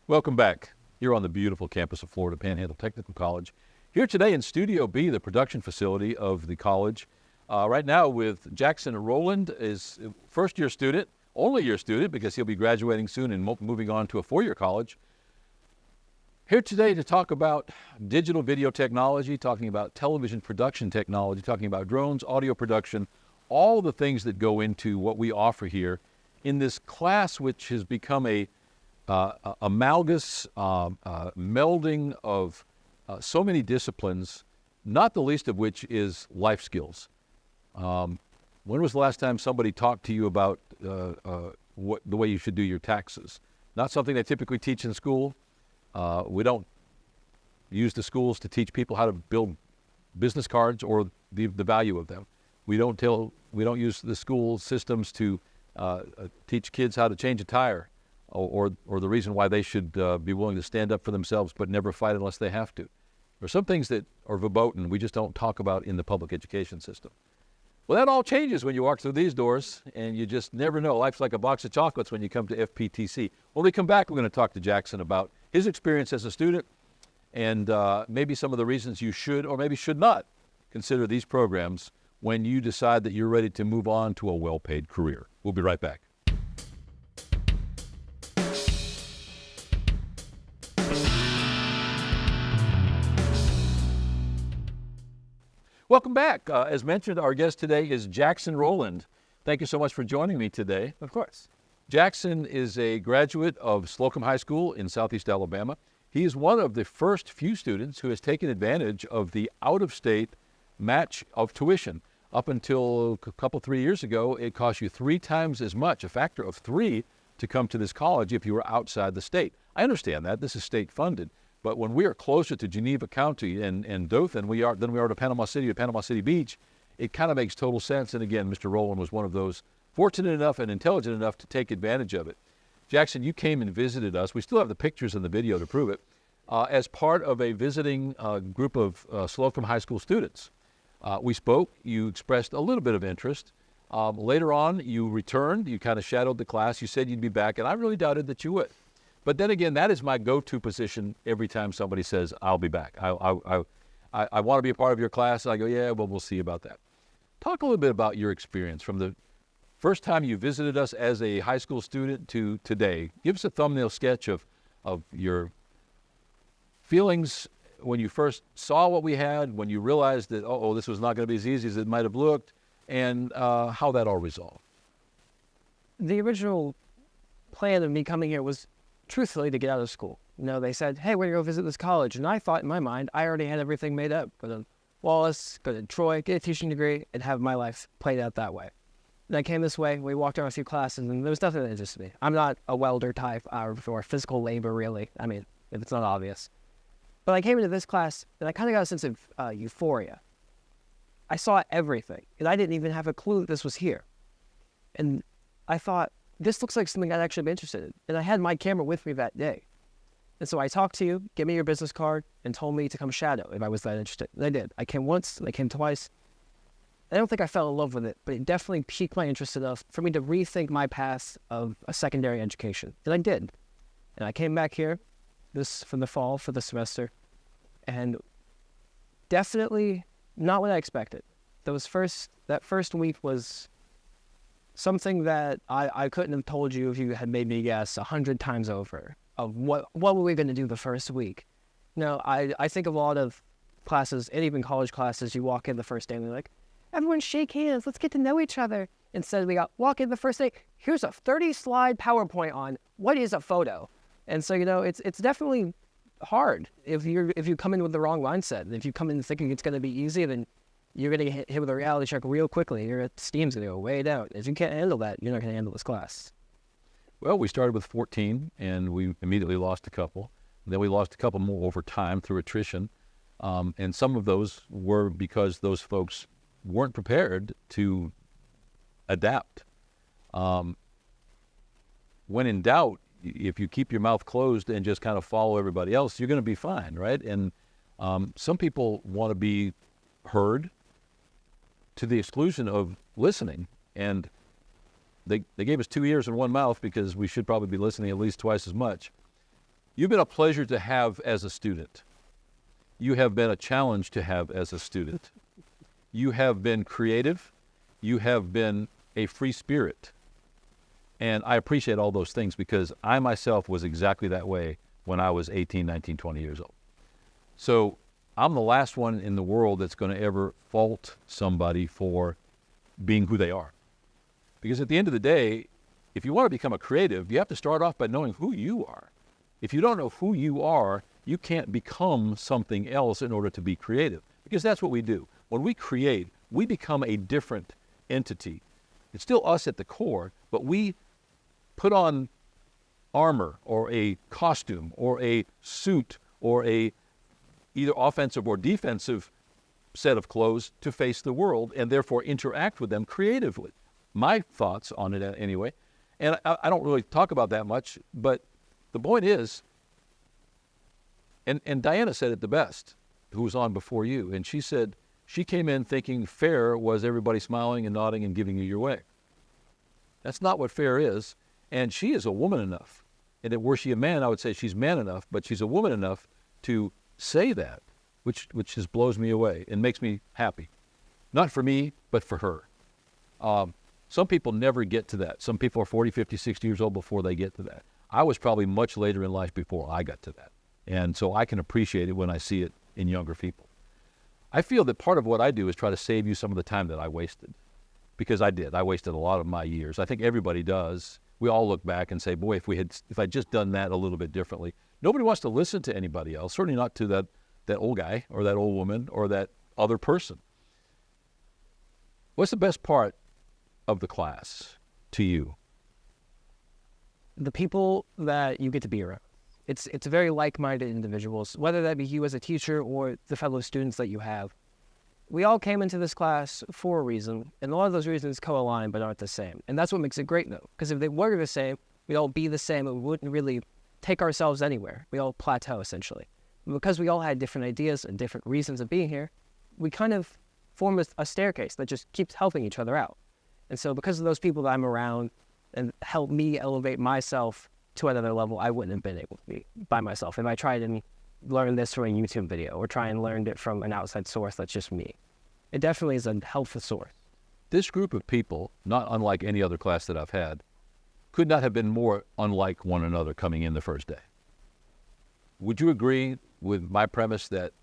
Welcome back. Here on the beautiful campus of Florida Panhandle Technical College. Here today in Studio B, the production facility of the college. Right now with Jackson Roland, is first-year student, only year student because he'll be graduating soon and moving on to a four-year college. Here today to talk about digital video technology, talking about television production technology, talking about drones, audio production, all the things that go into what we offer here in this class, which has become a amalgamous melding of so many disciplines, not the least of which is life skills. When was the last time somebody talked to you about the way you should do your taxes? Not something they typically teach in school. We don't use the schools to teach people how to build business cards or the value of them. We don't use the school systems to teach kids how to change a tire or the reason why they should be willing to stand up for themselves but never fight unless they have to. There are some things that are verboten we just don't talk about in the public education system. Well, that all changes when you walk through these doors, and you just never know. Life's like a box of chocolates when you come to FPTC. When we come back, we're going to talk to Jackson about his experience as a student and maybe some of the reasons you should or maybe should not consider these programs when you decide that you're ready to move on to a well-paid career. We'll be right back. Welcome back. As mentioned, our guest today is Jackson Roland. Thank you so much for joining me today. Of course. Jackson is a graduate of Slocomb High School in Southeast Alabama. He is one of the first few students who has taken advantage of the out-of-state match of tuition. Up until a couple, 3 years ago, it cost you 3 times as much, a factor of 3, to come to this college if you were outside the state. I understand that. This is state-funded. But when we are closer to Geneva County and Dothan than we are to Panama City Beach, it kind of makes total sense. And again, Mr. Roland was one of those fortunate enough and intelligent enough to take advantage of it. Jackson, you came and visited us. We still have the pictures and the video to prove it, as part of a visiting group of Slocomb High School students. We spoke. You expressed a little bit of interest. Later on, you returned. You kind of shadowed the class. You said you'd be back, and I really doubted that you would. But then again, that is my go-to position every time somebody says, I'll be back. I want to be a part of your class. And I go, yeah, well, we'll see about that. Talk a little bit about your experience from the first time you visited us as a high school student to today. Give us a thumbnail sketch of your feelings when you first saw what we had, when you realized that, this was not going to be as easy as it might have looked, and how that all resolved. The original plan of me coming here was truthfully to get out of school. They said, hey, we're going to go visit this college. And I thought in my mind, I already had everything made up. Go to Wallace, go to Troy, get a teaching degree, and have my life played out that way. And I came this way. We walked around a few classes, and there was nothing that interested me. I'm not a welder type or physical labor, really. I mean, if it's not obvious. But I came into this class, and I kind of got a sense of euphoria. I saw everything, and I didn't even have a clue that this was here. And I thought, this looks like something I'd actually be interested in. And I had my camera with me that day. And so I talked to you, gave me your business card, and told me to come shadow if I was that interested. And I did. I came once, and I came twice. I don't think I fell in love with it, but it definitely piqued my interest enough for me to rethink my path of a secondary education. And I did. And I came back here from the fall for the semester, and definitely not what I expected. That first week was something that I couldn't have told you if you had made me guess 100 times over of what were we going to do the first week. I think of a lot of classes, and even college classes, you walk in the first day and they're like, everyone shake hands, let's get to know each other. Instead, walk in the first day, here's a 30-slide PowerPoint on what is a photo. And so, it's definitely hard if you come in with the wrong mindset. And if you come in thinking it's going to be easy, then you're going to get hit with a reality check real quickly. Your steam's going to go way down. If you can't handle that, you're not going to handle this class. Well, we started with 14, and we immediately lost a couple. Then we lost a couple more over time through attrition. And some of those were because those folks weren't prepared to adapt. When in doubt, if you keep your mouth closed and just kind of follow everybody else, you're going to be fine, right? And some people want to be heard to the exclusion of listening. And they gave us 2 ears and 1 mouth because we should probably be listening at least twice as much. You've been a pleasure to have as a student. You have been a challenge to have as a student. You have been creative. You have been a free spirit. And I appreciate all those things because I myself was exactly that way when I was 18, 19, 20 years old. So I'm the last one in the world that's going to ever fault somebody for being who they are. Because at the end of the day, if you want to become a creative, you have to start off by knowing who you are. If you don't know who you are, you can't become something else in order to be creative. Because that's what we do. When we create, we become a different entity. It's still us at the core, but we put on armor or a costume or a suit or a either offensive or defensive set of clothes to face the world and therefore interact with them creatively. My thoughts on it anyway. And I don't really talk about that much, but the point is, and Diana said it the best, who was on before you, and she said she came in thinking fair was everybody smiling and nodding and giving you your way. That's not what fair is, and she is a woman enough. And were she a man, I would say she's man enough, but she's a woman enough to say that, which just blows me away and makes me happy. Not for me, but for her. Some people never get to that. Some people are 40, 50, 60 years old before they get to that. I was probably much later in life before I got to that. And so I can appreciate it when I see it in younger people. I feel that part of what I do is try to save you some of the time that I wasted. Because I did. I wasted a lot of my years. I think everybody does. We all look back and say, boy, if I'd just done that a little bit differently. Nobody wants to listen to anybody else, certainly not to that old guy or that old woman or that other person. What's the best part of the class to you? The people that you get to be around. It's very like-minded individuals, whether that be you as a teacher or the fellow students that you have. We all came into this class for a reason, and a lot of those reasons co-align but aren't the same. And that's what makes it great, though, because if they were the same, we'd all be the same, and we wouldn't really take ourselves anywhere. We all plateau, essentially. And because we all had different ideas and different reasons of being here, we kind of form a staircase that just keeps helping each other out. And so because of those people that I'm around and help me elevate myself to another level, I wouldn't have been able to be by myself if I tried and learned this from a YouTube video or try and learned it from an outside source that's just me. It definitely is a helpful source. This group of people, not unlike any other class that I've had, could not have been more unlike one another coming in the first day. Would you agree with my premise that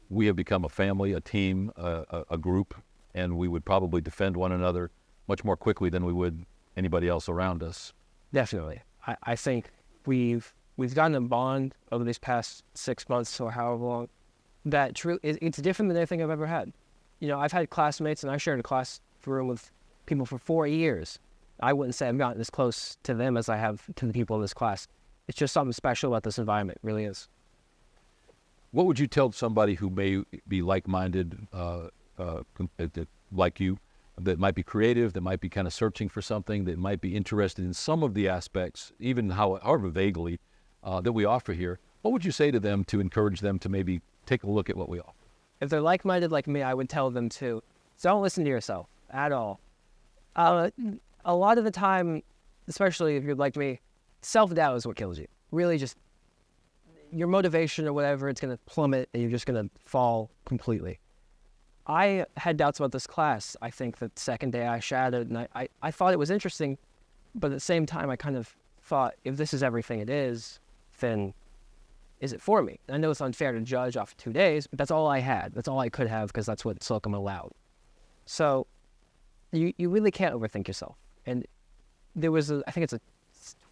we have become a family, a team, a group, and we would probably defend one another much more quickly than we would anybody else around us? Definitely. I think we've gotten a bond over these past 6 months or however long that it's different than anything I've ever had. You know, I've had classmates, and I shared a classroom with people for 4 years. I wouldn't say I've gotten as close to them as I have to the people in this class. It's just something special about this environment, it really is. What would you tell somebody who may be like-minded, like you, that might be creative, that might be kind of searching for something, that might be interested in some of the aspects, even however vaguely, that we offer here? What would you say to them to encourage them to maybe take a look at what we offer? If they're like-minded like me, I would tell them to don't listen to yourself at all. A lot of the time, especially if you're like me, self-doubt is what kills you. Really just your motivation or whatever, it's going to plummet and you're just going to fall completely. I had doubts about this class. I think the second day I shadowed, and I thought it was interesting, but at the same time, I kind of thought, if this is everything it is, then is it for me? I know it's unfair to judge off 2 days, but that's all I had. That's all I could have because that's what Slocomb allowed. So you really can't overthink yourself. And there was, I think it's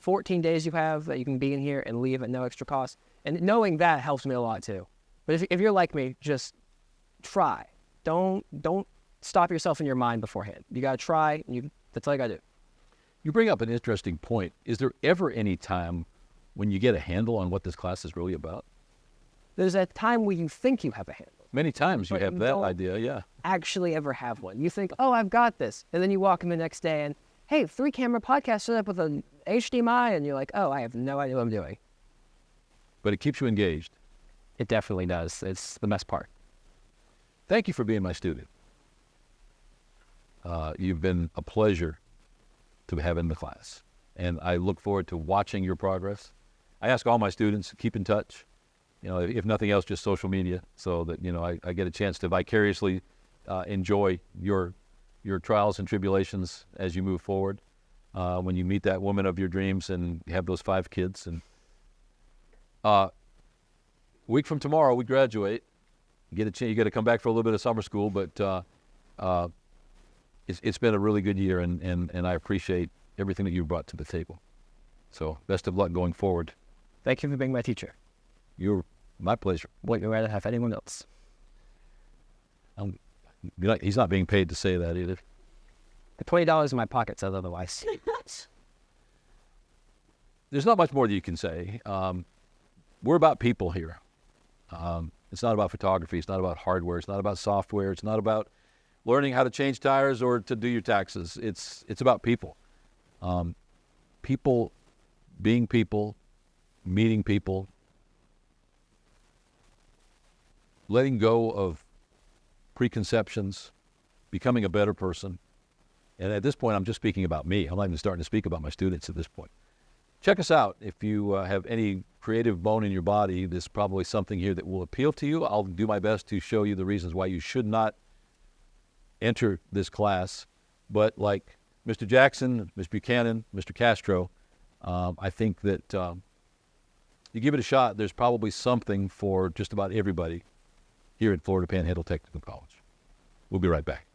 14 days you have that you can be in here and leave at no extra cost. And knowing that helps me a lot too. But if you're like me, just try. Don't stop yourself in your mind beforehand. You got to try. That's all you got to do. You bring up an interesting point. Is there ever any time when you get a handle on what this class is really about? There's a time where you think you have a handle. Many times you but have you that don't idea, yeah. actually ever have one. You think, oh, I've got this. And then you walk in the next day and, hey, 3-camera podcast set up with an HDMI. And you're like, oh, I have no idea what I'm doing. But it keeps you engaged. It definitely does. It's the best part. Thank you for being my student. You've been a pleasure to have in the class. And I look forward to watching your progress. I ask all my students to keep in touch. You know, if nothing else, just social media, so that, you know, I get a chance to vicariously enjoy your trials and tribulations as you move forward. When you meet that woman of your dreams and have those 5 kids. And a week from tomorrow, we graduate. You get to come back for a little bit of summer school, but it's been a really good year, and I appreciate everything that you've brought to the table. So best of luck going forward. Thank you for being my teacher. My pleasure. Wouldn't you rather have anyone else? He's not being paid to say that either. The $20 in my pocket says otherwise. There's not much more that you can say. We're about people here. It's not about photography. It's not about hardware. It's not about software. It's not about learning how to change tires or to do your taxes. It's about people. People being people, meeting people, letting go of preconceptions, becoming a better person. And at this point, I'm just speaking about me. I'm not even starting to speak about my students at this point. Check us out. If you have any creative bone in your body, there's probably something here that will appeal to you. I'll do my best to show you the reasons why you should not enter this class. But like Mr. Jackson, Ms. Buchanan, Mr. Castro, I think that you give it a shot, there's probably something for just about everybody here at Florida Panhandle Technical College. We'll be right back.